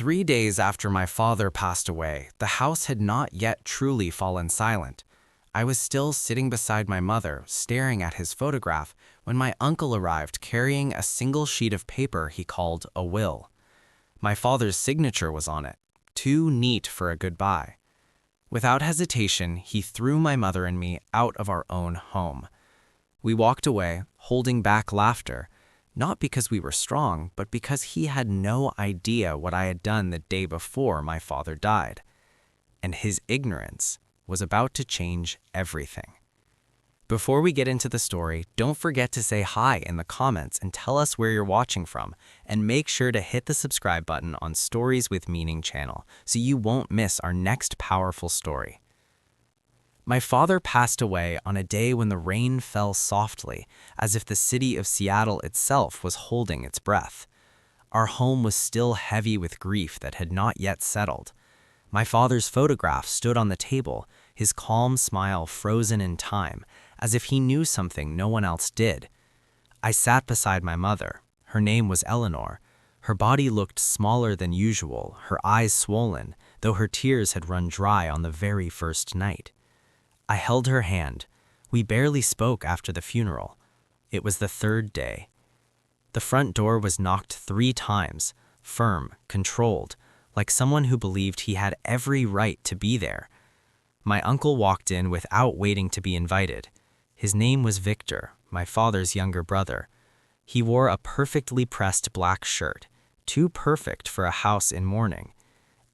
3 days after my father passed away, the house had not yet truly fallen silent. I was still sitting beside my mother, staring at his photograph, when my uncle arrived carrying a single sheet of paper he called a will. My father's signature was on it, too neat for a goodbye. Without hesitation, he threw my mother and me out of our own home. We walked away, holding back laughter, not because we were strong, but because he had no idea what I had done the day before my father died. And his ignorance was about to change everything. Before we get into the story, don't forget to say hi in the comments and tell us where you're watching from, and make sure to hit the subscribe button on Stories with Meaning channel so you won't miss our next powerful story. My father passed away on a day when the rain fell softly, as if the city of Seattle itself was holding its breath. Our home was still heavy with grief that had not yet settled. My father's photograph stood on the table, his calm smile frozen in time, as if he knew something no one else did. I sat beside my mother. Her name was Eleanor. Her body looked smaller than usual, her eyes swollen, though her tears had run dry on the very first night. I held her hand. We barely spoke after the funeral. It was the third day. The front door was knocked 3 times, firm, controlled, like someone who believed he had every right to be there. My uncle walked in without waiting to be invited. His name was Victor, my father's younger brother. He wore a perfectly pressed black shirt, too perfect for a house in mourning.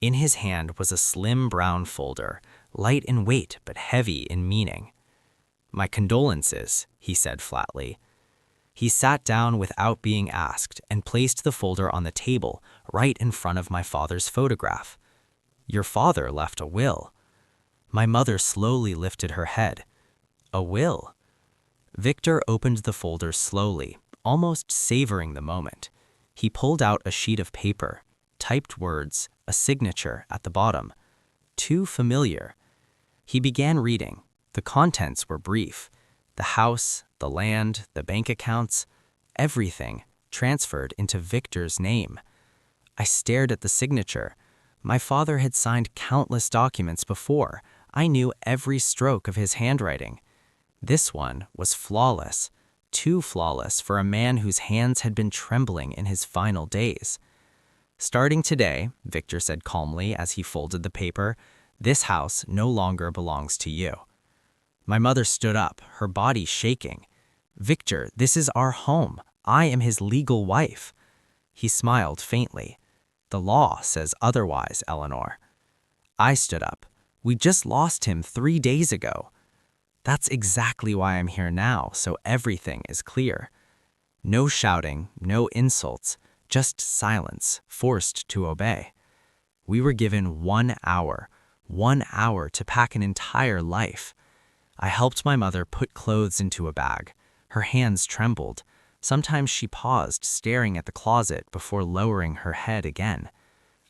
In his hand was a slim brown folder, light in weight but heavy in meaning. "My condolences," he said flatly. He sat down without being asked and placed the folder on the table, right in front of my father's photograph. "Your father left a will." My mother slowly lifted her head. "A will?" Victor opened the folder slowly, almost savoring the moment. He pulled out a sheet of paper, typed words, a signature at the bottom. Too familiar. He began reading. The contents were brief. The house, the land, the bank accounts, everything transferred into Victor's name. I stared at the signature. My father had signed countless documents before. I knew every stroke of his handwriting. This one was flawless, too flawless for a man whose hands had been trembling in his final days. "Starting today," Victor said calmly as he folded the paper, "this house no longer belongs to you." My mother stood up, her body shaking. "Victor, this is our home. I am his legal wife." He smiled faintly. "The law says otherwise, Eleanor." I stood up. "We just lost him 3 days ago." "That's exactly why I'm here now, so everything is clear." No shouting, no insults, just silence, forced to obey. We were given 1 hour to pack an entire life. I helped my mother put clothes into a bag. Her hands trembled. Sometimes she paused, staring at the closet before lowering her head again.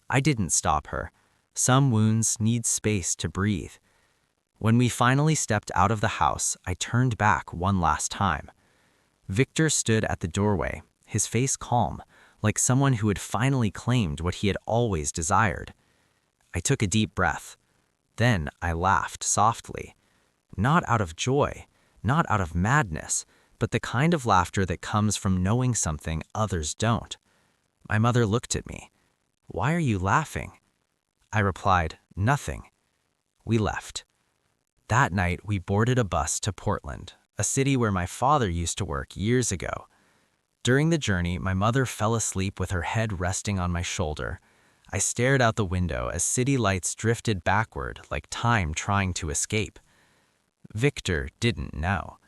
I didn't stop her. Some wounds need space to breathe. When we finally stepped out of the house, I turned back one last time. Victor stood at the doorway, his face calm, like someone who had finally claimed what he had always desired. I took a deep breath. Then I laughed softly. Not out of joy, not out of madness, but the kind of laughter that comes from knowing something others don't. My mother looked at me. "Why are you laughing?" I replied, "Nothing." We left. That night, we boarded a bus to Portland, a city where my father used to work years ago. During the journey, my mother fell asleep with her head resting on my shoulder. I stared out the window as city lights drifted backward like time trying to escape. Victor didn't know.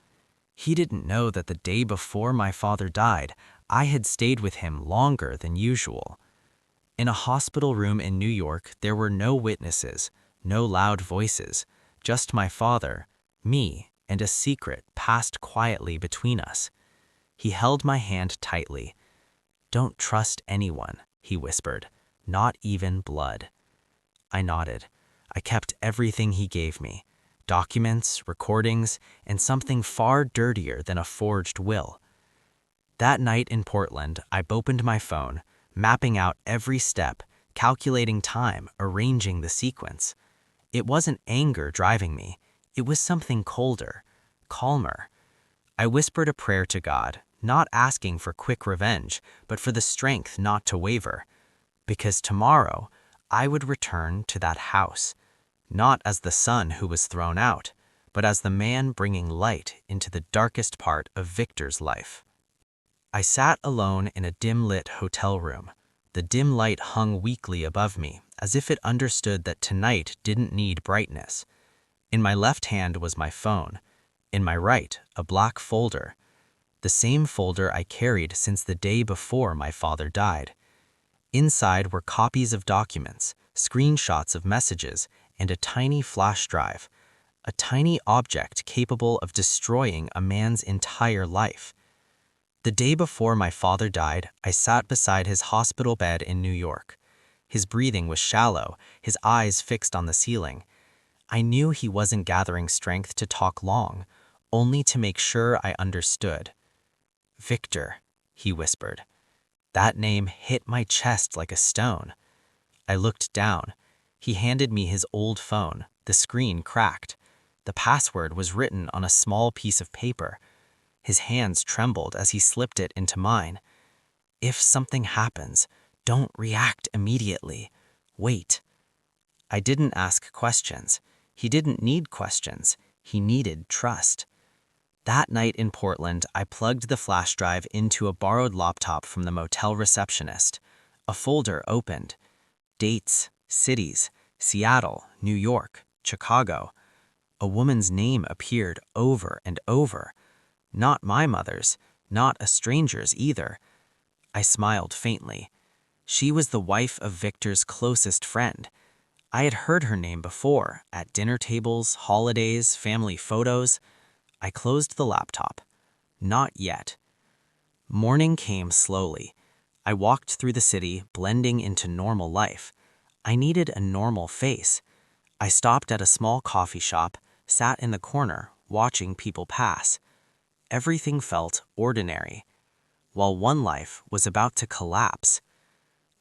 He didn't know that the day before my father died, I had stayed with him longer than usual. In a hospital room in New York, there were no witnesses, no loud voices, just my father, me, and a secret passed quietly between us. He held my hand tightly. "Don't trust anyone," he whispered, "not even blood." I nodded. I kept everything he gave me. Documents, recordings, and something far dirtier than a forged will. That night in Portland, I opened my phone, mapping out every step, calculating time, arranging the sequence. It wasn't anger driving me. It was something colder, calmer. I whispered a prayer to God, not asking for quick revenge, but for the strength not to waver. Because tomorrow, I would return to that house, not as the son who was thrown out, but as the man bringing light into the darkest part of Victor's life. I sat alone in a dim-lit hotel room. The dim light hung weakly above me, as if it understood that tonight didn't need brightness. In my left hand was my phone. In my right, a black folder. The same folder I carried since the day before my father died. Inside were copies of documents, screenshots of messages, and a tiny flash drive. A tiny object capable of destroying a man's entire life. The day before my father died, I sat beside his hospital bed in New York. His breathing was shallow, his eyes fixed on the ceiling. I knew he wasn't gathering strength to talk long, only to make sure I understood. "Victor," he whispered. That name hit my chest like a stone. I looked down. He handed me his old phone, the screen cracked. The password was written on a small piece of paper. His hands trembled as he slipped it into mine. "If something happens, don't react immediately. Wait." I didn't ask questions. He didn't need questions. He needed trust. That night in Portland, I plugged the flash drive into a borrowed laptop from the motel receptionist. A folder opened. Dates, cities, Seattle, New York, Chicago. A woman's name appeared over and over. Not my mother's, not a stranger's either. I smiled faintly. She was the wife of Victor's closest friend. I had heard her name before, at dinner tables, holidays, family photos. I closed the laptop. Not yet. Morning came slowly. I walked through the city, blending into normal life. I needed a normal face. I stopped at a small coffee shop, sat in the corner, watching people pass. Everything felt ordinary, while one life was about to collapse.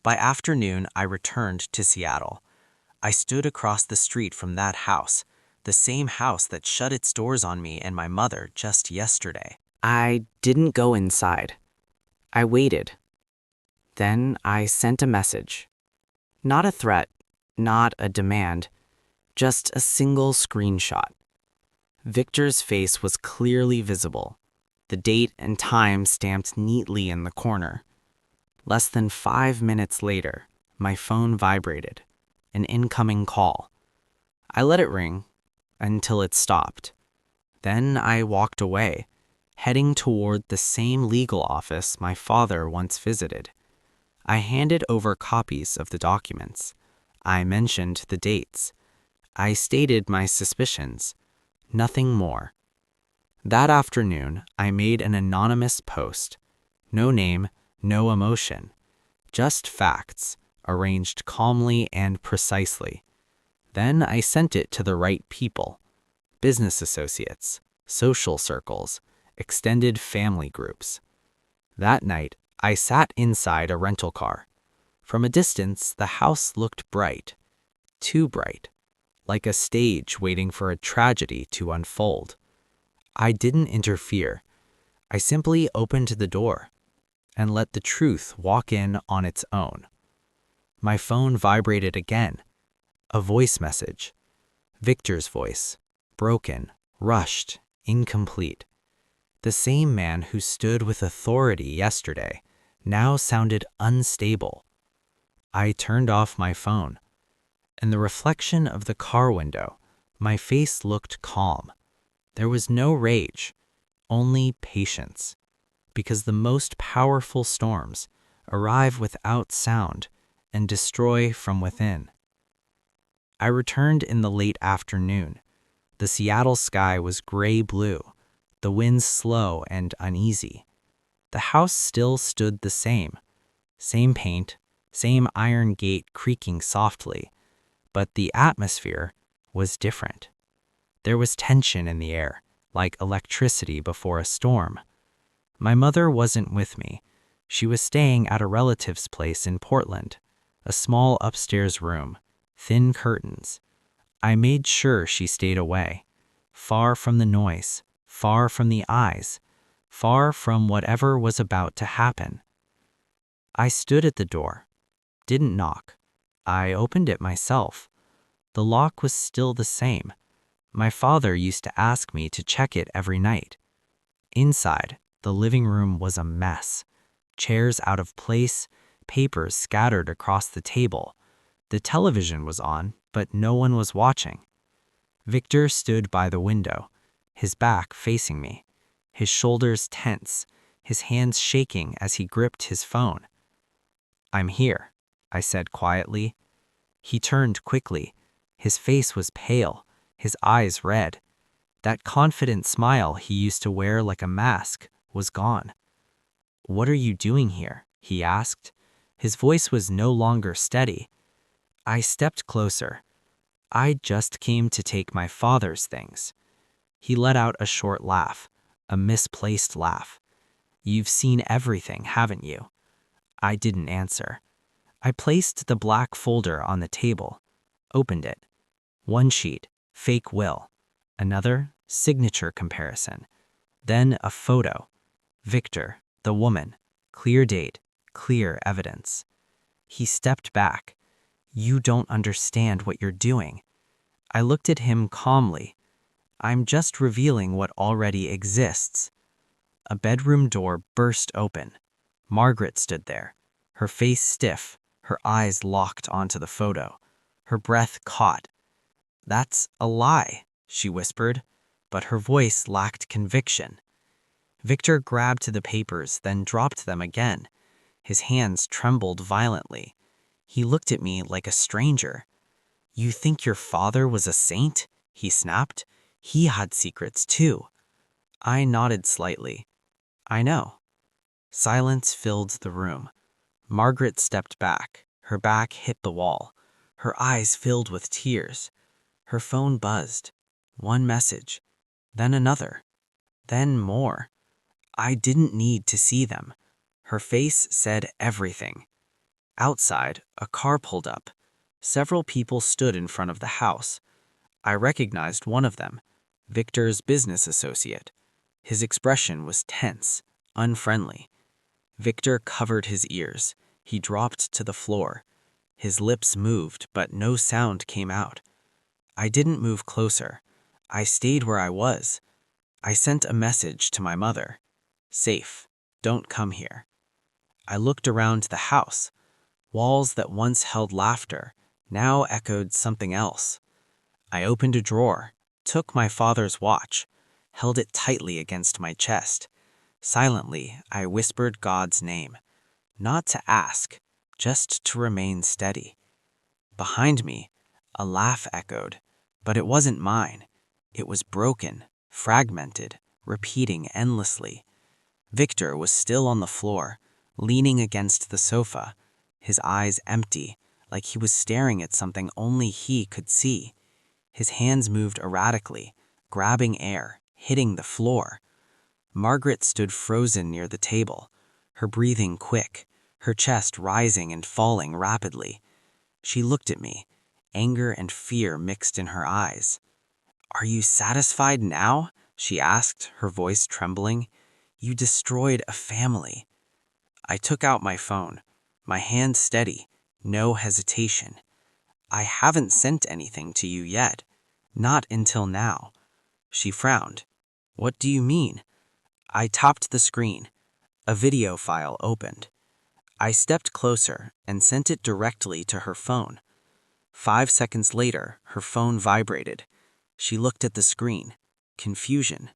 By afternoon, I returned to Seattle. I stood across the street from that house, the same house that shut its doors on me and my mother just yesterday. I didn't go inside. I waited. Then I sent a message. Not a threat, not a demand, just a single screenshot. Victor's face was clearly visible, the date and time stamped neatly in the corner. Less than 5 minutes later, my phone vibrated. An incoming call. I let it ring until it stopped. Then I walked away, heading toward the same legal office my father once visited. I handed over copies of the documents. I mentioned the dates. I stated my suspicions. Nothing more. That afternoon, I made an anonymous post. No name, no emotion. Just facts, arranged calmly and precisely. Then I sent it to the right people. Business associates, social circles, extended family groups. That night, I sat inside a rental car. From a distance, the house looked bright. Too bright. Like a stage waiting for a tragedy to unfold. I didn't interfere. I simply opened the door and let the truth walk in on its own. My phone vibrated again. A voice message. Victor's voice. Broken, rushed, incomplete. The same man who stood with authority yesterday now sounded unstable. I turned off my phone. In the reflection of the car window, my face looked calm. There was no rage, only patience, because the most powerful storms arrive without sound and destroy from within. I returned in the late afternoon. The Seattle sky was gray-blue, the winds slow and uneasy. The house still stood the same paint, same iron gate creaking softly, but the atmosphere was different. There was tension in the air, like electricity before a storm. My mother wasn't with me. She was staying at a relative's place in Portland, A small upstairs room, thin curtains. I made sure she stayed away, far from the noise, far from the eyes, far from whatever was about to happen. I stood at the door, didn't knock. I opened it myself. The lock was still the same. My father used to ask me to check it every night. Inside, the living room was a mess. Chairs out of place, papers scattered across the table. The television was on, but no one was watching. Victor stood by the window, his back facing me, his shoulders tense, his hands shaking as he gripped his phone. "I'm here," I said quietly. He turned quickly. His face was pale, his eyes red. That confident smile he used to wear like a mask was gone. "What are you doing here?" he asked. His voice was no longer steady. I stepped closer. "I just came to take my father's things." He let out a short laugh, a misplaced laugh. "You've seen everything, haven't you?" I didn't answer. I placed the black folder on the table, opened it. One sheet, fake will. Another, signature comparison. Then a photo. Victor, the woman. Clear date, clear evidence. He stepped back. "You don't understand what you're doing." I looked at him calmly. "I'm just revealing what already exists." A bedroom door burst open. Margaret stood there, her face stiff, her eyes locked onto the photo. Her breath caught. "That's a lie," she whispered, but her voice lacked conviction. Victor grabbed the papers, then dropped them again. His hands trembled violently. He looked at me like a stranger. "You think your father was a saint?" he snapped. "He had secrets too." I nodded slightly. "I know." Silence filled the room. Margaret stepped back. Her back hit the wall. Her eyes filled with tears. Her phone buzzed. One message, then another, then more. I didn't need to see them. Her face said everything. Outside, a car pulled up. Several people stood in front of the house. I recognized one of them, Victor's business associate. His expression was tense, unfriendly. Victor covered his ears. He dropped to the floor. His lips moved, but no sound came out. I didn't move closer. I stayed where I was. I sent a message to my mother. "Safe. Don't come here." I looked around the house. Walls that once held laughter now echoed something else. I opened a drawer, took my father's watch, held it tightly against my chest. Silently, I whispered God's name, not to ask, just to remain steady. Behind me, a laugh echoed, but it wasn't mine. It was broken, fragmented, repeating endlessly. Victor was still on the floor, leaning against the sofa, his eyes empty, like he was staring at something only he could see. His hands moved erratically, grabbing air, hitting the floor. Margaret stood frozen near the table, her breathing quick, her chest rising and falling rapidly. She looked at me, anger and fear mixed in her eyes. "Are you satisfied now?" she asked, her voice trembling. "You destroyed a family." I took out my phone, my hand steady, no hesitation. "I haven't sent anything to you yet. Not until now." She frowned. "What do you mean?" I tapped the screen. A video file opened. I stepped closer and sent it directly to her phone. 5 seconds later, her phone vibrated. She looked at the screen. Confusion.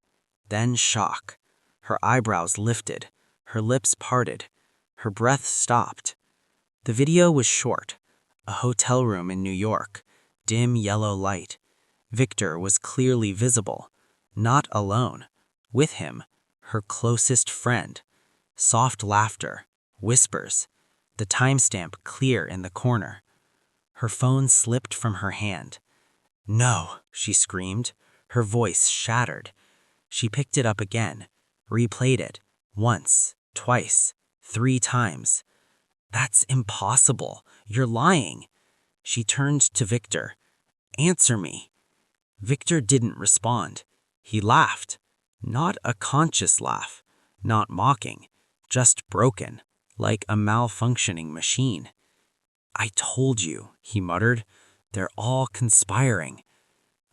Then shock. Her eyebrows lifted. Her lips parted. Her breath stopped. The video was short. A hotel room in New York. Dim yellow light. Victor was clearly visible. Not alone. With him, her closest friend. Soft laughter. Whispers. The timestamp clear in the corner. Her phone slipped from her hand. "No," she screamed. Her voice shattered. She picked it up again, replayed it, once, twice, 3 times. "That's impossible. You're lying." She turned to Victor. "Answer me." Victor didn't respond. He laughed. Not a conscious laugh, not mocking, just broken, like a malfunctioning machine. "I told you," he muttered. "They're all conspiring."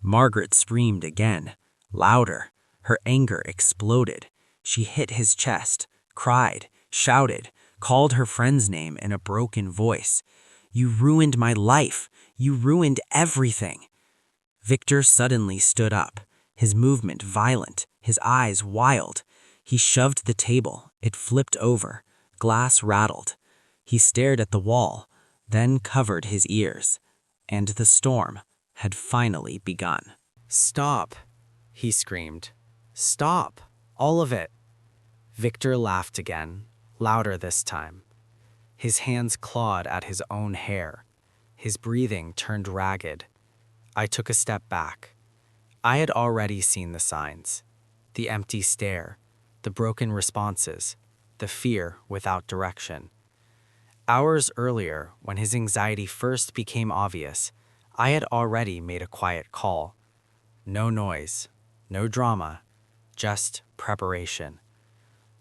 Margaret screamed again, louder. Her anger exploded. She hit his chest, cried, shouted, called her friend's name in a broken voice. "You ruined my life. You ruined everything." Victor suddenly stood up, his movement violent, his eyes wild. He shoved the table. It flipped over. Glass rattled. He stared at the wall, then covered his ears. And the storm had finally begun. "Stop," he screamed. "Stop, all of it." Victor laughed again, louder this time. His hands clawed at his own hair. His breathing turned ragged. I took a step back. I had already seen the signs. The empty stare, the broken responses, the fear without direction. Hours earlier, when his anxiety first became obvious, I had already made a quiet call. No noise, no drama, just preparation.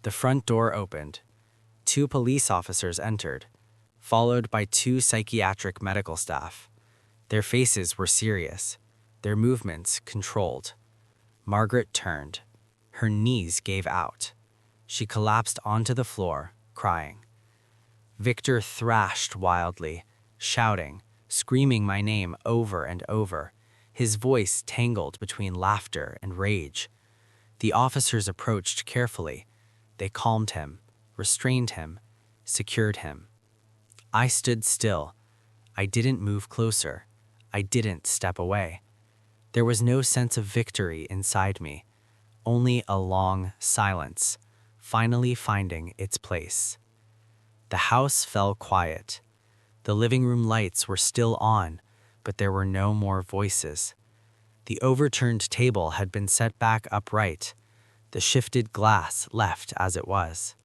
The front door opened. 2 police officers entered, followed by 2 psychiatric medical staff. Their faces were serious, their movements controlled. Margaret turned. Her knees gave out. She collapsed onto the floor, crying. Victor thrashed wildly, shouting, screaming my name over and over, his voice tangled between laughter and rage. The officers approached carefully. They calmed him, restrained him, secured him. I stood still. I didn't move closer. I didn't step away. There was no sense of victory inside me, only a long silence, finally finding its place. The house fell quiet. The living room lights were still on, but there were no more voices. The overturned table had been set back upright, the shifted glass left as it was.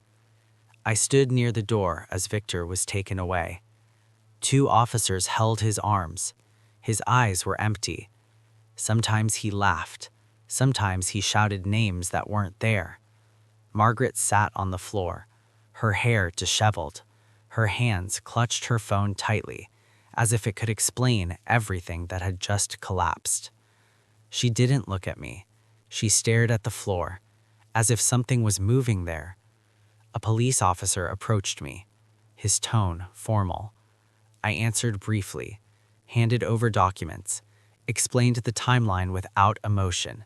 I stood near the door as Victor was taken away. 2 officers held his arms. His eyes were empty. Sometimes he laughed. Sometimes he shouted names that weren't there. Margaret sat on the floor, her hair disheveled. Her hands clutched her phone tightly, as if it could explain everything that had just collapsed. She didn't look at me. She stared at the floor, as if something was moving there. A police officer approached me, his tone formal. I answered briefly, handed over documents, explained the timeline without emotion.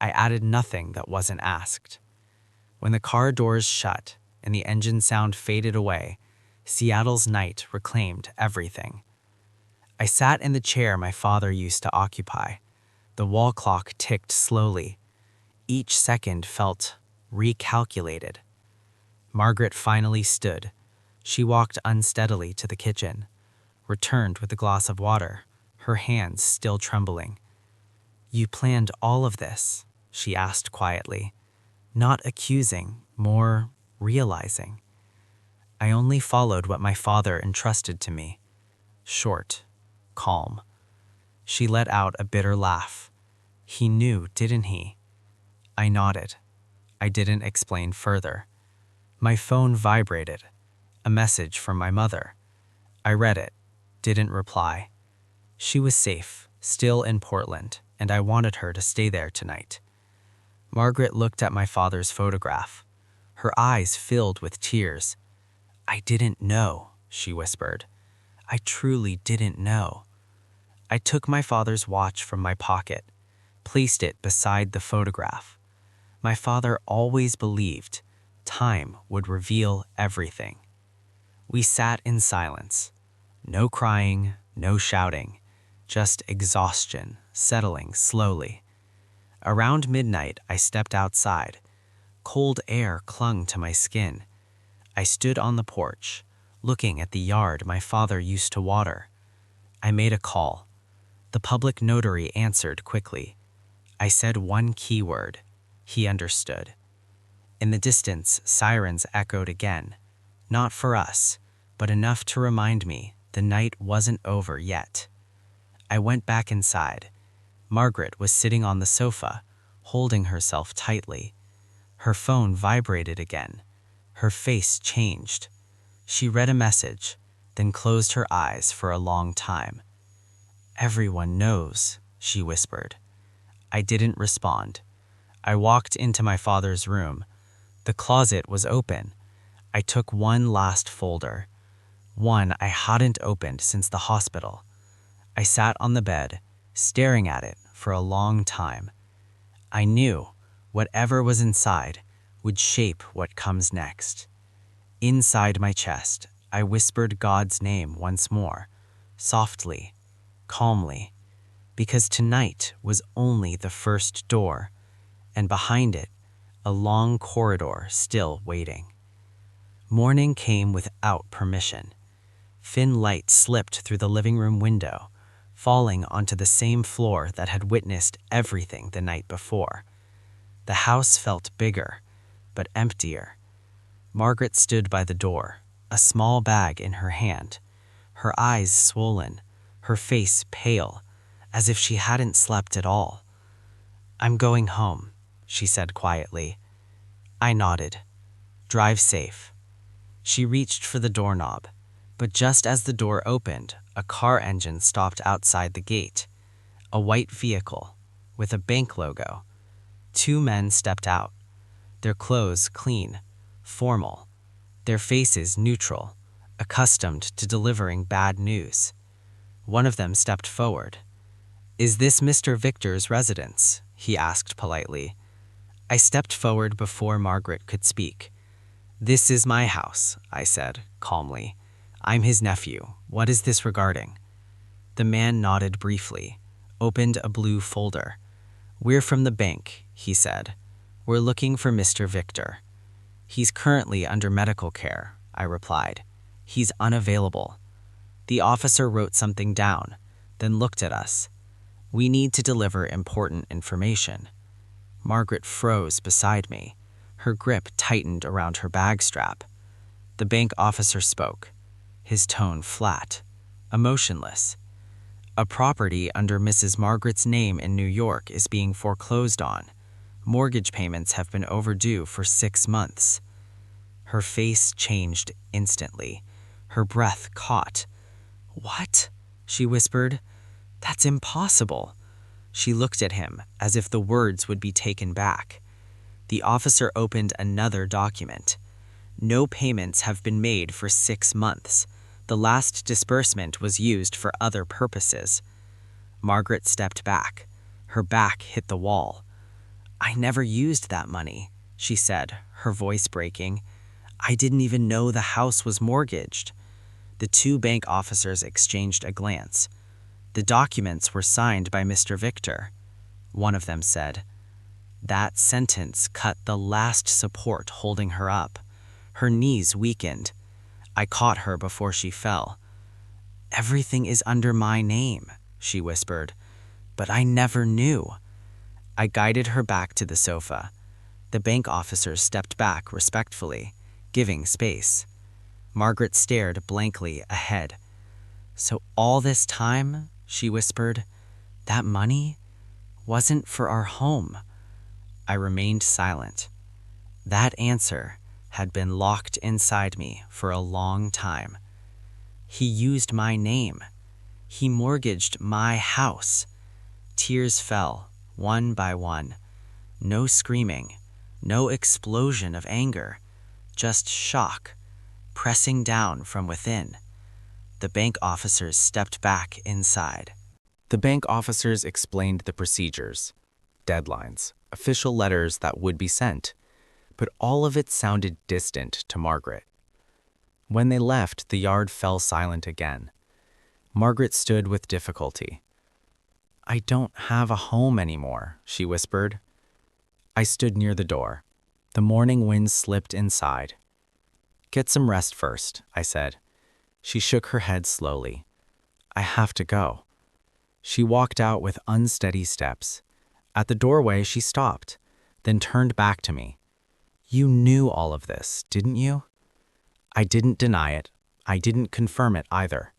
I added nothing that wasn't asked. When the car doors shut and the engine sound faded away, Seattle's night reclaimed everything. I sat in the chair my father used to occupy. The wall clock ticked slowly. Each second felt recalculated. Margaret finally stood. She walked unsteadily to the kitchen, returned with a glass of water, her hands still trembling. "You planned all of this?" she asked quietly, not accusing, more realizing. I only followed what my father entrusted to me. Short, calm. She let out a bitter laugh. "He knew, didn't he?" I nodded. I didn't explain further. My phone vibrated. A message from my mother. I read it, didn't reply. She was safe, still in Portland, and I wanted her to stay there tonight. Margaret looked at my father's photograph. Her eyes filled with tears. "I didn't know," she whispered. "I truly didn't know." I took my father's watch from my pocket, placed it beside the photograph. My father always believed time would reveal everything. We sat in silence. No crying, no shouting, just exhaustion settling slowly. Around midnight, I stepped outside. Cold air clung to my skin. I stood on the porch, looking at the yard my father used to water. I made a call. The public notary answered quickly. I said one key word. He understood. In the distance, sirens echoed again. Not for us, but enough to remind me The night wasn't over yet. I went back inside. Margaret was sitting on the sofa, holding herself tightly. Her phone vibrated again. Her face changed. She read a message, then closed her eyes for a long time. "Everyone knows," she whispered. I didn't respond. I walked into my father's room. The closet was open. I took one last folder, one I hadn't opened since the hospital. I sat on the bed, staring at it for a long time. I knew whatever was inside would shape what comes next. Inside my chest, I whispered God's name once more, softly, calmly, because tonight was only the first door, and behind it, a long corridor still waiting. Morning came without permission. Thin light slipped through the living room window, falling onto the same floor that had witnessed everything the night before. The house felt bigger, but emptier. Margaret stood by the door, a small bag in her hand, her eyes swollen, her face pale, as if she hadn't slept at all. "I'm going home," she said quietly. I nodded. "Drive safe." She reached for the doorknob, but just as the door opened, a car engine stopped outside the gate. A white vehicle, with a bank logo. 2 men stepped out, their clothes clean, formal, their faces neutral, accustomed to delivering bad news. One of them stepped forward. "Is this Mr. Victor's residence?" he asked politely. I stepped forward before Margaret could speak. "This is my house," I said, calmly. "I'm his nephew. What is this regarding?" The man nodded briefly, opened a blue folder. "We're from the bank," he said. "We're looking for Mr. Victor." "He's currently under medical care," I replied. "He's unavailable." The officer wrote something down, then looked at us. "We need to deliver important information." Margaret froze beside me. Her grip tightened around her bag strap. The bank officer spoke, his tone flat, emotionless. "A property under Mrs. Margaret's name in New York is being foreclosed on. Mortgage payments have been overdue for 6 months." Her face changed instantly. Her breath caught. "What?" she whispered. "That's impossible." She looked at him as if the words would be taken back. The officer opened another document. "No payments have been made for 6 months. The last disbursement was used for other purposes." Margaret stepped back. Her back hit the wall. "I never used that money," she said, her voice breaking. "I didn't even know the house was mortgaged." The 2 bank officers exchanged a glance. "The documents were signed by Mr. Victor," one of them said. That sentence cut the last support holding her up. Her knees weakened. I caught her before she fell. "Everything is under my name," she whispered, "but I never knew." I guided her back to the sofa. The bank officers stepped back respectfully, giving space. Margaret stared blankly ahead. "So all this time," she whispered, "that money wasn't for our home." I remained silent. That answer had been locked inside me for a long time. He used my name. He mortgaged my house. Tears fell, one by one. No screaming, no explosion of anger, just shock, pressing down from within. The bank officers stepped back inside. The bank officers explained the procedures, deadlines, official letters that would be sent, but all of it sounded distant to Margaret. When they left, the yard fell silent again. Margaret stood with difficulty. "I don't have a home anymore," she whispered. I stood near the door. The morning wind slipped inside. "Get some rest first," I said. She shook her head slowly. "I have to go." She walked out with unsteady steps. At the doorway, she stopped, then turned back to me. "You knew all of this, didn't you?" I didn't deny it. I didn't confirm it either.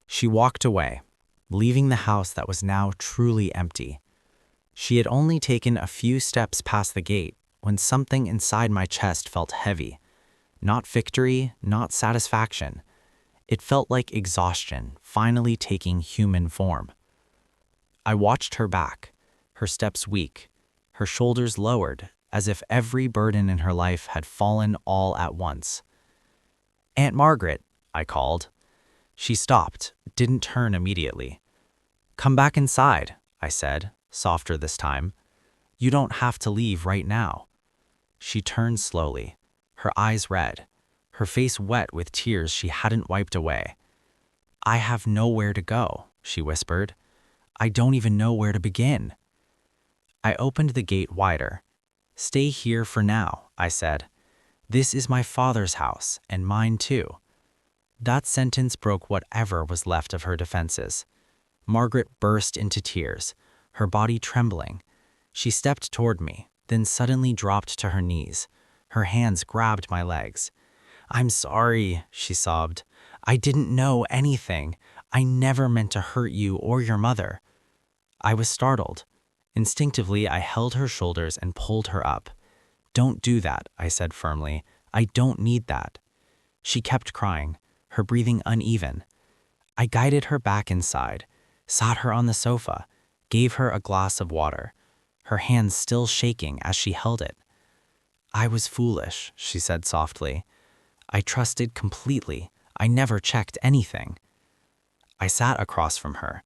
She walked away, leaving the house that was now truly empty. She had only taken a few steps past the gate when something inside my chest felt heavy. Not victory, not satisfaction. It felt like exhaustion finally taking human form. I watched her back, her steps weak, her shoulders lowered, as if every burden in her life had fallen all at once. "Aunt Margaret," I called. She stopped, didn't turn immediately. "Come back inside," I said, softer this time. "You don't have to leave right now." She turned slowly, her eyes red, her face wet with tears she hadn't wiped away. "I have nowhere to go," she whispered. "I don't even know where to begin." I opened the gate wider. "Stay here for now," I said. "This is my father's house, and mine too." That sentence broke whatever was left of her defenses. Margaret burst into tears, her body trembling. She stepped toward me, then suddenly dropped to her knees. Her hands grabbed my legs. "I'm sorry," she sobbed. "I didn't know anything. I never meant to hurt you or your mother." I was startled. Instinctively, I held her shoulders and pulled her up. "Don't do that," I said firmly. "I don't need that." She kept crying, her breathing uneven. I guided her back inside, sat her on the sofa, gave her a glass of water, her hands still shaking as she held it. "I was foolish," she said softly. "I trusted completely. I never checked anything." I sat across from her.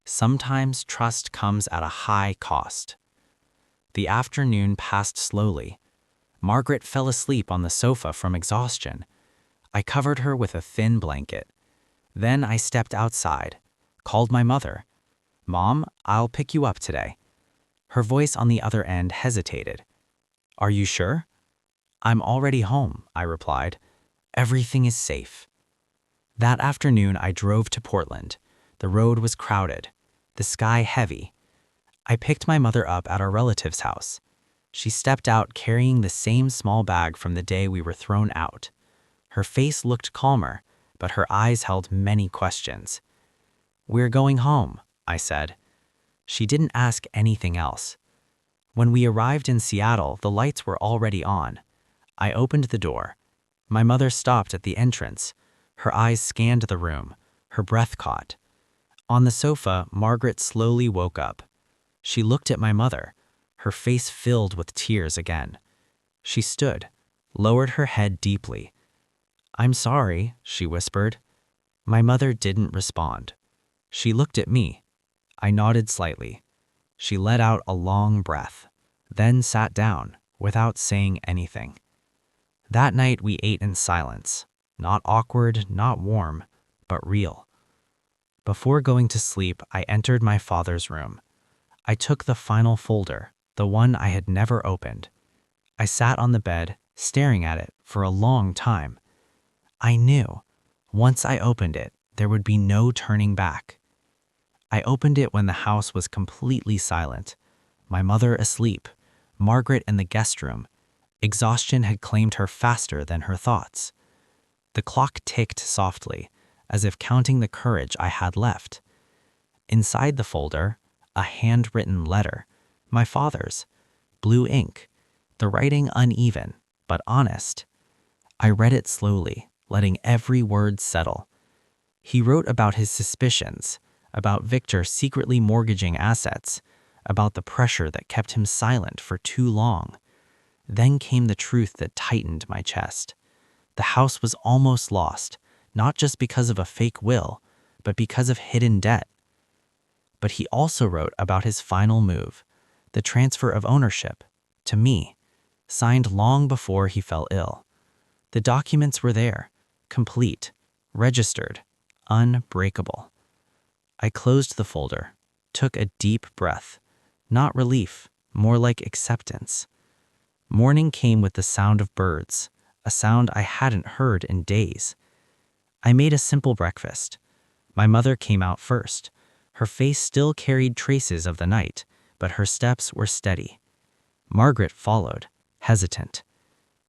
Sometimes trust comes at a high cost. The afternoon passed slowly. Margaret fell asleep on the sofa from exhaustion. I covered her with a thin blanket. Then I stepped outside, called my mother. "Mom, I'll pick you up today." Her voice on the other end hesitated. "Are you sure?" "I'm already home," I replied. "Everything is safe." That afternoon I drove to Portland. The road was crowded, the sky heavy. I picked my mother up at our relative's house. She stepped out carrying the same small bag from the day we were thrown out. Her face looked calmer, but her eyes held many questions. "We're going home," I said. She didn't ask anything else. When we arrived in Seattle, the lights were already on. I opened the door. My mother stopped at the entrance. Her eyes scanned the room, her breath caught. On the sofa, Margaret slowly woke up. She looked at my mother, her face filled with tears again. She stood, lowered her head deeply. "I'm sorry," she whispered. My mother didn't respond. She looked at me. I nodded slightly. She let out a long breath, then sat down without saying anything. That night we ate in silence, not awkward, not warm, but real. Before going to sleep, I entered my father's room. I took the final folder, the one I had never opened. I sat on the bed, staring at it for a long time. I knew, once I opened it, there would be no turning back. I opened it when the house was completely silent. My mother asleep, Margaret in the guest room. Exhaustion had claimed her faster than her thoughts. The clock ticked softly, as if counting the courage I had left. Inside the folder, a handwritten letter, my father's, blue ink, the writing uneven, but honest. I read it slowly, letting every word settle. He wrote about his suspicions, about Victor secretly mortgaging assets, about the pressure that kept him silent for too long. Then came the truth that tightened my chest. The house was almost lost, not just because of a fake will, but because of hidden debt. But he also wrote about his final move, the transfer of ownership, to me, signed long before he fell ill. The documents were there, complete, registered, unbreakable. I closed the folder, took a deep breath, not relief, more like acceptance. Morning came with the sound of birds, a sound I hadn't heard in days. I made a simple breakfast. My mother came out first. Her face still carried traces of the night, but her steps were steady. Margaret followed, hesitant.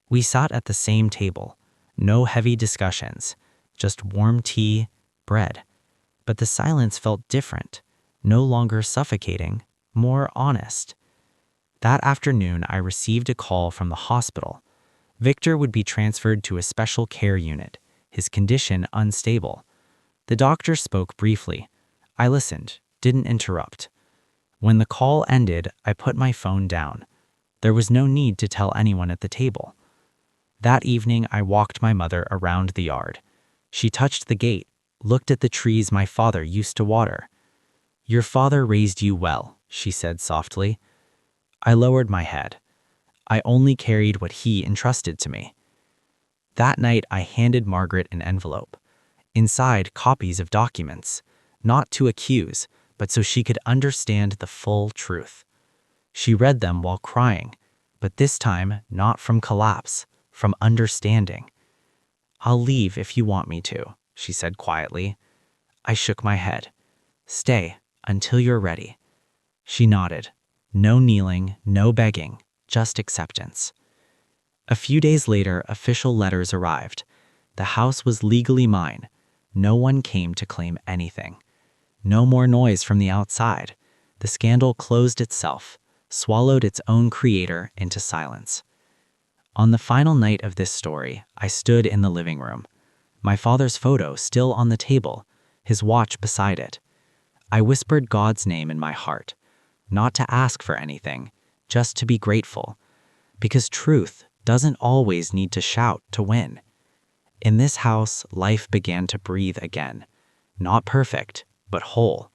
We sat at the same table, no heavy discussions, just warm tea, bread. But the silence felt different, no longer suffocating, more honest. That afternoon, I received a call from the hospital. Victor would be transferred to a special care unit, his condition unstable. The doctor spoke briefly. I listened, didn't interrupt. When the call ended, I put my phone down. There was no need to tell anyone at the table. That evening, I walked my mother around the yard. She touched the gate, looked at the trees my father used to water. "Your father raised you well," she said softly. I lowered my head. I only carried what he entrusted to me. That night, I handed Margaret an envelope. Inside, copies of documents, not to accuse, but so she could understand the full truth. She read them while crying, but this time not from collapse, from understanding. "I'll leave if you want me to," she said quietly. I shook my head. "Stay until you're ready." She nodded. No kneeling, no begging, just acceptance. A few days later, official letters arrived. The house was legally mine. No one came to claim anything. No more noise from the outside. The scandal closed itself, swallowed its own creator into silence. On the final night of this story, I stood in the living room. My father's photo still on the table, his watch beside it. I whispered God's name in my heart, not to ask for anything, just to be grateful, because truth doesn't always need to shout to win. In this house, life began to breathe again, not perfect, but whole.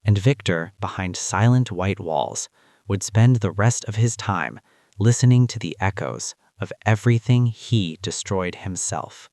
And Victor, behind silent white walls, would spend the rest of his time listening to the echoes of everything he destroyed himself.